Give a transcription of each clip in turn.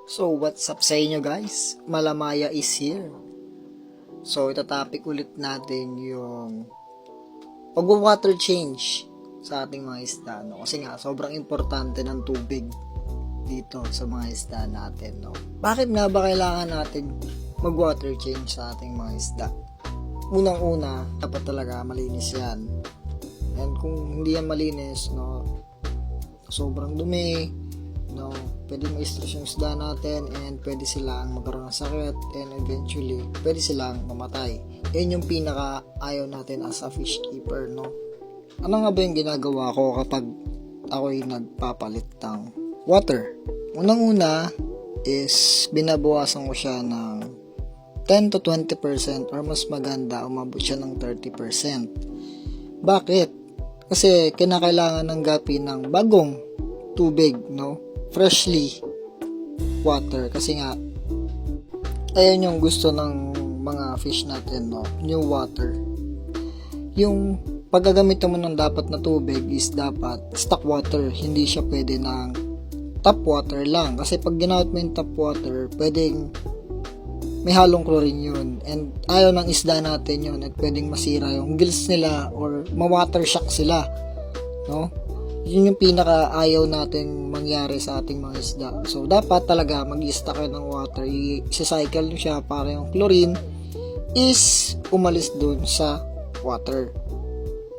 So what's up sa inyo guys? Malamaya is here. So itatopic ulit natin yung pag-water change sa ating mga isda, no? Kasi nga sobrang importante ng tubig dito sa mga isda natin, no? Bakit nga ba kailangan natin mag-water change sa ating mga isda? Unang-una, dapat talaga malinis yan. And kung hindi yan malinis, no, sobrang dumi, no, pwede ma-stress yung isda natin and pwede silang magkaroon ng sakit and eventually pwede silang mamatay. Yan yung pinaka ayaw natin as a fish keeper, no. Ano nga ba yung ginagawa ko kapag ako'y nagpapalit ng water? Unang-una is binabawasan ko siya ng 10 to 20% or mas maganda umabot siya ng 30%. Bakit? Kasi kinakailangan ng gapi ng bagong tubig, no? Freshly water. Kasi nga, ayan yung gusto ng mga fish natin, no? New water. Yung paggagamitan mo ng dapat na tubig is dapat stock water. Hindi siya pwede ng tap water lang. Kasi pag ginamit mo yung tap water, pwedeng may halong chlorine yun. And ayaw ng isda natin yun at pwedeng masira yung gills nila or ma-water shock sila, no? Yun yung pinaka ayaw natin mangyari sa ating mga isda. So, dapat talaga mag-i-stock kayo ng water. I-cycle nyo siya para yung chlorine is umalis dun sa water.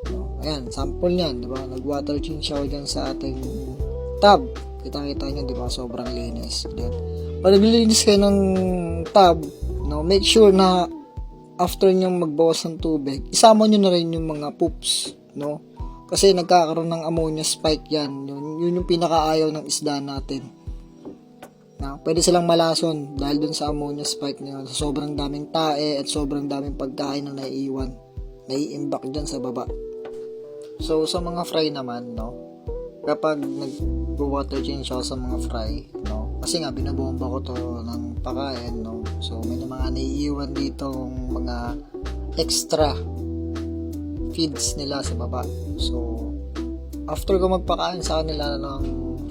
No? Ayan, sample nyan, diba? Nag-water change ako dyan sa ating tub. Kita-kita nyo, diba? Sobrang linis. Then, pag naglilinis kayo ng tub, no, make sure na after nyo magbawas ng tubig, isama nyo na rin yung mga poops, no? Kasi nagkakaroon ng ammonia spike yan. Yun yung pinakaayaw ng isda natin. Na, pwede silang malason dahil dun sa ammonia spike na yun. So, sobrang daming tae at sobrang daming pagkain na naiiwan. Naiimbak dyan sa baba. So, sa mga fry naman, no, kapag nag-water change ako sa mga fry, no, kasi nga binabomba ko to ng pakain, no, so may mga naiiwan dito mga extra feeds nila sa baba. So after ko magpakain sa kanila ng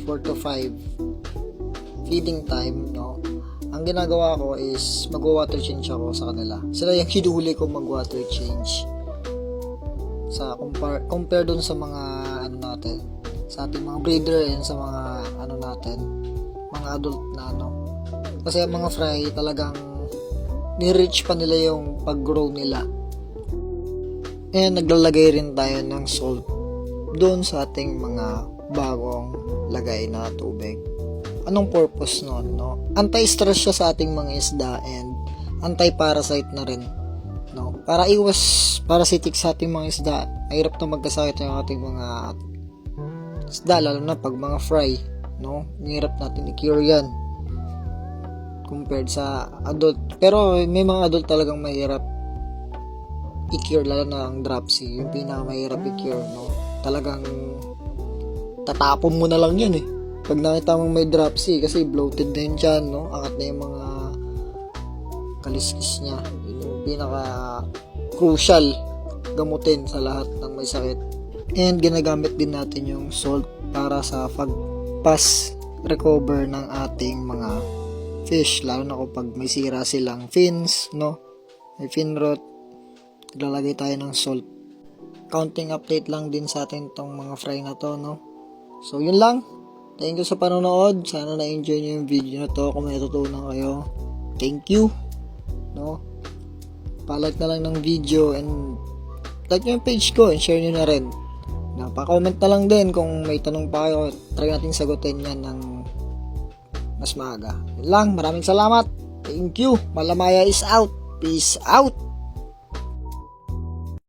4 to 5 feeding time, no, ang ginagawa ko is mag-water change ako sa kanila. Sila yung hinuhuli ko mag-water change sa compare dun sa mga ano natin, sa ating mga breeder and sa mga ano natin, mga adult na ano. Kasi ang mga fry talagang ni-reach pa nila yung pag-grow nila. And naglalagay rin tayo ng salt doon sa ating mga bagong lagay na tubig. Anong purpose nun, no? Anti-stress siya sa ating mga isda and anti-parasite na rin, no? Para iwas parasitic sa ating mga isda. Mahirap na magkasakit yung ating mga isda, lalo na pag mga fry, no? Mahirap natin i-cure yan compared sa adult. Pero may mga adult talagang mahirap i-cure, lalo na ang dropsy, yung pinakamahirap i-cure, no? Talagang tatapon mo na lang yan eh pag nakita mong may dropsy, kasi bloated na yun dyan, no? Angat na yung mga kaliskis niya. Yun yung pinaka crucial gamutin sa lahat ng may sakit. And ginagamit din natin yung salt para sa pag-pass recover ng ating mga fish, lalo na kapag may sira silang fins, no? May fin rot, lalagay tayo ng salt. Counting update lang din sa atin tong mga fry na to, no? So yun lang. Thank you sa panonood. Sana na-enjoy nyo yung video na to. Kung may natutunan kayo, thank you, no? Pa-like na lang ng video and like nyo yung page ko and share nyo na rin. Pa-comment na lang din kung may tanong pa kayo. Try natin sagutin yan ng mas maaga. Yun lang. Maraming salamat. Thank you. Malamaya is out. Peace out.